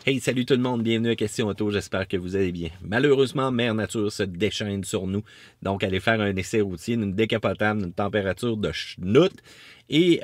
Hey, salut tout le monde, bienvenue à Question Auto, j'espère que vous allez bien. Malheureusement, Mère Nature se déchaîne sur nous, donc allez faire un essai routier d'une décapotable, d'une température de schnout, et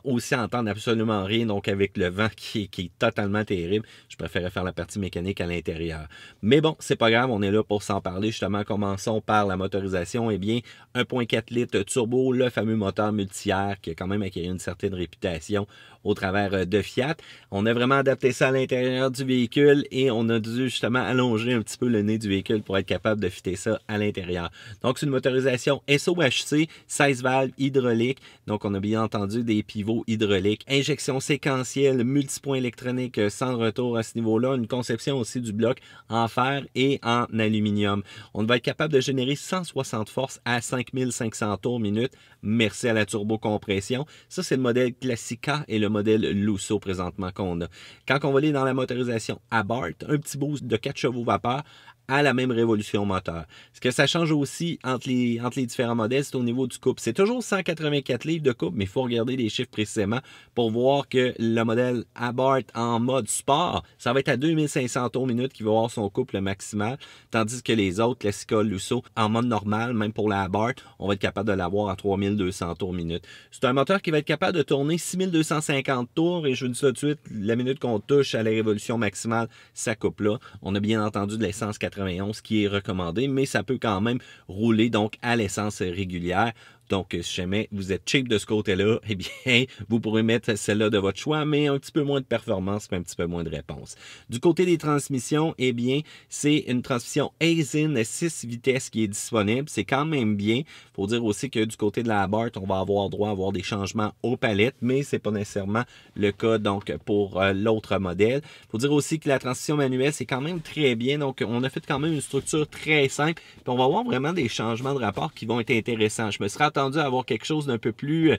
aussi entendre absolument rien, donc avec le vent qui est totalement terrible, je préférais faire la partie mécanique à l'intérieur. Mais bon, c'est pas grave, on est là pour s'en parler, justement, commençons par la motorisation. Eh bien, 1.4 litres turbo, le fameux moteur multi-air qui a quand même acquis une certaine réputation au travers de Fiat. On a vraiment adapté ça à l'intérieur du véhicule et on a dû justement allonger un petit peu le nez du véhicule pour être capable de fitter ça à l'intérieur. Donc, c'est une motorisation SOHC, 16 valves hydrauliques. Donc, on a bien entendu des pivots hydrauliques, injection séquentielle, multipoint électronique sans retour à ce niveau-là, une conception aussi du bloc en fer et en aluminium. On va être capable de générer 160 forces à 5500 tours minute. Merci à la turbocompression. Ça, c'est le modèle Classica et le modèle Lusso présentement qu'on a. Quand on va aller dans la motorisation Abarth, un petit boost de 4 chevaux vapeur à la même révolution moteur. Ce que ça change aussi entre les différents modèles, c'est au niveau du couple. C'est toujours 184 livres de couple, mais il faut regarder les chiffres précisément pour voir que le modèle Abarth en mode sport, ça va être à 2500 tours minute qui va avoir son couple maximal, tandis que les autres, Classica, Lusso, en mode normal, même pour la Abarth, on va être capable de l'avoir à 3200 tours minute. C'est un moteur qui va être capable de tourner 6250 tours, et je vous dis ça tout de suite, la minute qu'on touche à la révolution maximale, ça coupe là. On a bien entendu de l'essence 91 qui est recommandé, mais ça peut quand même rouler donc à l'essence régulière. Donc, si jamais vous êtes cheap de ce côté-là, eh bien, vous pourrez mettre celle-là de votre choix, mais un petit peu moins de performance, mais un petit peu moins de réponse. Du côté des transmissions, eh bien, c'est une transmission Aisin 6 vitesses qui est disponible. C'est quand même bien. Il faut dire aussi que du côté de la Abarth, on va avoir droit à avoir des changements aux palettes, mais c'est pas nécessairement le cas donc pour l'autre modèle. Il faut dire aussi que la transmission manuelle, c'est quand même très bien. Donc, on a fait quand même une structure très simple. Puis on va avoir vraiment des changements de rapport qui vont être intéressants. Je me serais attendu à avoir quelque chose d'un peu plus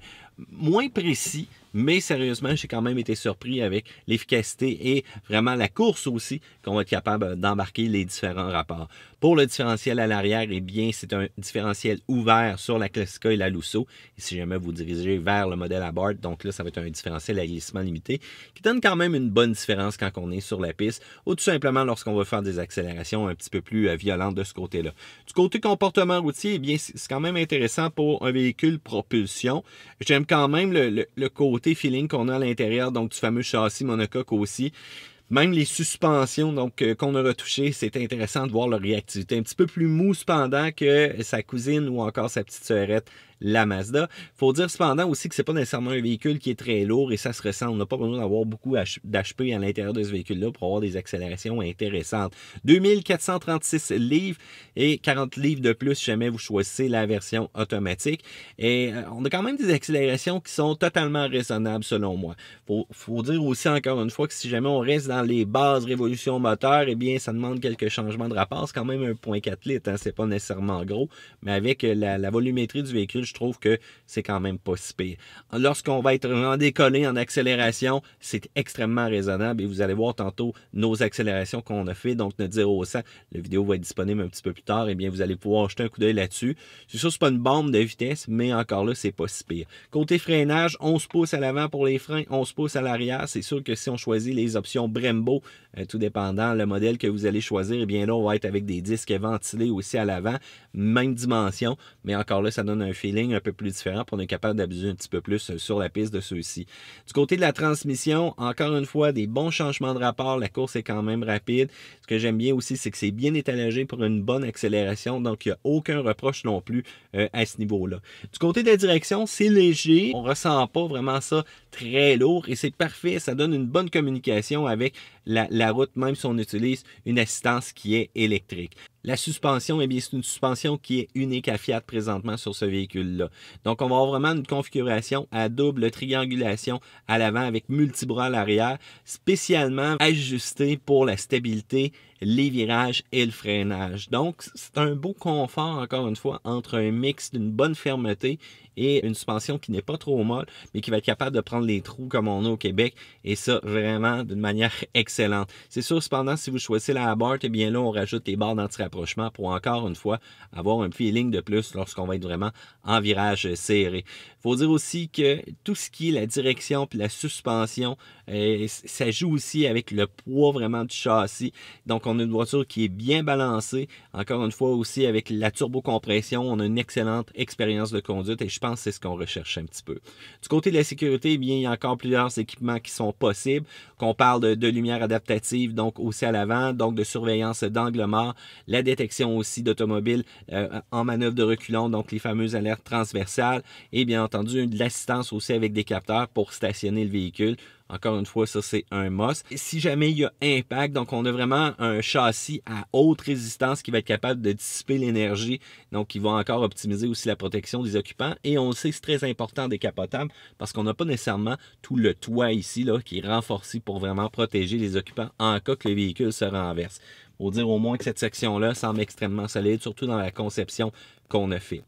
moins précis, mais sérieusement, j'ai quand même été surpris avec l'efficacité et vraiment la course aussi qu'on va être capable d'embarquer les différents rapports. Pour le différentiel à l'arrière, eh bien, c'est un différentiel ouvert sur la Classica et la Lusso. Et si jamais vous dirigez vers le modèle Abarth, donc là, ça va être un différentiel à glissement limité qui donne quand même une bonne différence quand on est sur la piste ou tout simplement lorsqu'on va faire des accélérations un petit peu plus violentes de ce côté-là. Du côté comportement routier, eh bien, c'est quand même intéressant pour un véhicule propulsion. J'aime quand même le côté feeling qu'on a à l'intérieur, donc du fameux châssis monocoque aussi. Même les suspensions donc qu'on a retouchées, c'est intéressant de voir leur réactivité. Un petit peu plus mou cependant que sa cousine ou encore sa petite sœurette, la Mazda. Faut dire cependant aussi que c'est pas nécessairement un véhicule qui est très lourd et ça se ressent. On n'a pas besoin d'avoir beaucoup d'HP à l'intérieur de ce véhicule-là pour avoir des accélérations intéressantes. 2436 livres et 40 livres de plus si jamais vous choisissez la version automatique. Et on a quand même des accélérations qui sont totalement raisonnables selon moi. Faut dire aussi encore une fois que si jamais on reste dans les bases révolution moteur, eh bien ça demande quelques changements de rapport. C'est quand même 1.4 litres, hein, c'est pas nécessairement gros, mais avec la volumétrie du véhicule, je trouve que c'est quand même pas si pire. Lorsqu'on va être en décollé, en accélération, c'est extrêmement raisonnable et vous allez voir tantôt nos accélérations qu'on a fait, donc notre 0 au 100. La vidéo va être disponible un petit peu plus tard, et bien vous allez pouvoir jeter un coup d'œil là-dessus. C'est sûr, c'est pas une bombe de vitesse, mais encore là, c'est pas si pire. Côté freinage, 11 pouces à l'avant pour les freins, 11 pouces à l'arrière. C'est sûr que si on choisit les options Brembo, tout dépendant le modèle que vous allez choisir, eh bien là, on va être avec des disques ventilés aussi à l'avant, même dimension, mais encore là, ça donne un feeling un peu plus différent pour être capable d'abuser un petit peu plus sur la piste de ceux-ci. Du côté de la transmission, encore une fois, des bons changements de rapport. La course est quand même rapide. Ce que j'aime bien aussi, c'est que c'est bien étalagé pour une bonne accélération, donc il n'y a aucun reproche non plus à ce niveau-là. Du côté de la direction, c'est léger. On ne ressent pas vraiment ça très lourd et c'est parfait. Ça donne une bonne communication avec la route, même si on utilise une assistance qui est électrique. La suspension, eh bien, c'est une suspension qui est unique à Fiat présentement sur ce véhicule-là. Donc, on va avoir vraiment une configuration à double triangulation à l'avant avec multibras à l'arrière, spécialement ajustée pour la stabilité les virages et le freinage. Donc, c'est un beau confort, encore une fois, entre un mix d'une bonne fermeté et une suspension qui n'est pas trop molle, mais qui va être capable de prendre les trous comme on a au Québec, et ça, vraiment, d'une manière excellente. C'est sûr, cependant, si vous choisissez la Abarth, eh bien là, on rajoute les barres d'anti-rapprochement pour, encore une fois, avoir un feeling de plus lorsqu'on va être vraiment en virage serré. Il faut dire aussi que tout ce qui est la direction puis la suspension, ça joue aussi avec le poids vraiment du châssis. Donc, on a une voiture qui est bien balancée. Encore une fois, aussi, avec la turbocompression, on a une excellente expérience de conduite et je pense que c'est ce qu'on recherche un petit peu. Du côté de la sécurité, eh bien, il y a encore plusieurs équipements qui sont possibles. Qu'on parle de lumière adaptative, donc aussi à l'avant, donc de surveillance d'angle mort, la détection aussi d'automobiles en manœuvre de reculons, donc les fameuses alertes transversales, et bien entendu de l'assistance aussi avec des capteurs pour stationner le véhicule. Encore une fois, ça c'est un must. Et si jamais il y a impact, donc on a vraiment un châssis à haute résistance qui va être capable de dissiper l'énergie, donc qui va encore optimiser aussi la protection des occupants. Et on le sait, c'est très important décapotable parce qu'on n'a pas nécessairement tout le toit ici là, qui est renforcé pour vraiment protéger les occupants en cas que le véhicule se renverse. Il faut dire au moins que cette section-là semble extrêmement solide, surtout dans la conception qu'on a fait.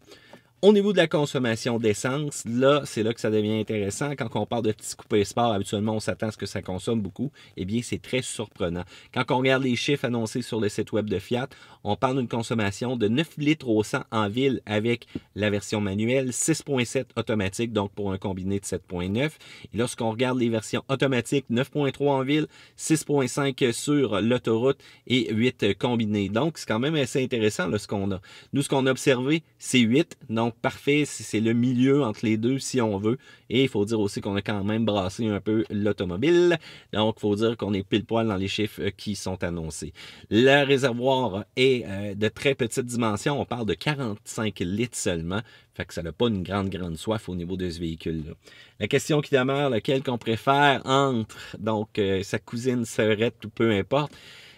Au niveau de la consommation d'essence, là, c'est là que ça devient intéressant. Quand on parle de petits coupés sport, habituellement, on s'attend à ce que ça consomme beaucoup. Eh bien, c'est très surprenant. Quand on regarde les chiffres annoncés sur le site web de Fiat, on parle d'une consommation de 9 litres au 100 en ville avec la version manuelle, 6.7 automatique, donc pour un combiné de 7.9. Et lorsqu'on regarde les versions automatiques, 9.3 en ville, 6.5 sur l'autoroute et 8 combinés. Donc, c'est quand même assez intéressant là, ce qu'on a. Nous, ce qu'on a observé, c'est 8. Donc, parfait, c'est le milieu entre les deux si on veut. Et il faut dire aussi qu'on a quand même brassé un peu l'automobile. Donc, il faut dire qu'on est pile poil dans les chiffres qui sont annoncés. Le réservoir est de très petite dimension. On parle de 45 litres seulement. Fait que ça n'a pas une grande soif au niveau de ce véhicule-là. La question qui demeure, lequel qu'on préfère entre donc sa cousine, sœurette ou peu importe.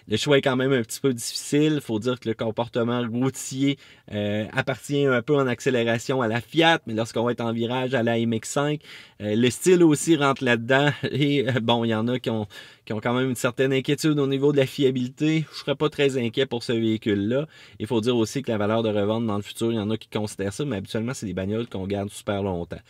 Le choix est quand même un petit peu difficile. Il faut dire que le comportement routier appartient un peu en accélération à la Fiat, mais lorsqu'on va être en virage à la MX-5, le style aussi rentre là-dedans. Et bon, il y en a qui ont quand même une certaine inquiétude au niveau de la fiabilité. Je ne serais pas très inquiet pour ce véhicule-là. Il faut dire aussi que la valeur de revente dans le futur, il y en a qui considèrent ça, mais habituellement, c'est des bagnoles qu'on garde super longtemps.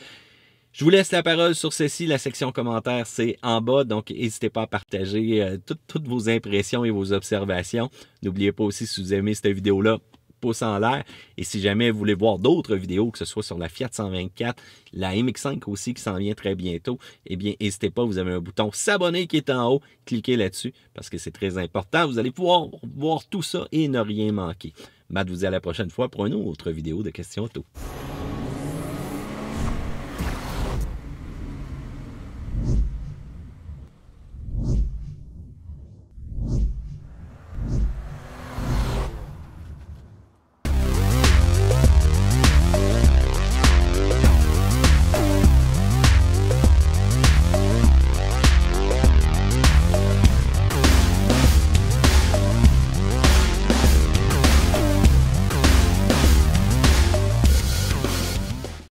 Je vous laisse la parole sur ceci. La section commentaires, c'est en bas. Donc, n'hésitez pas à partager toutes vos impressions et vos observations. N'oubliez pas aussi, si vous aimez cette vidéo-là, pouce en l'air. Et si jamais vous voulez voir d'autres vidéos, que ce soit sur la Fiat 124, la MX-5 aussi qui s'en vient très bientôt, eh bien, n'hésitez pas, vous avez un bouton s'abonner qui est en haut. Cliquez là-dessus parce que c'est très important. Vous allez pouvoir voir tout ça et ne rien manquer. Matt vous dit à la prochaine fois pour une autre vidéo de questions auto.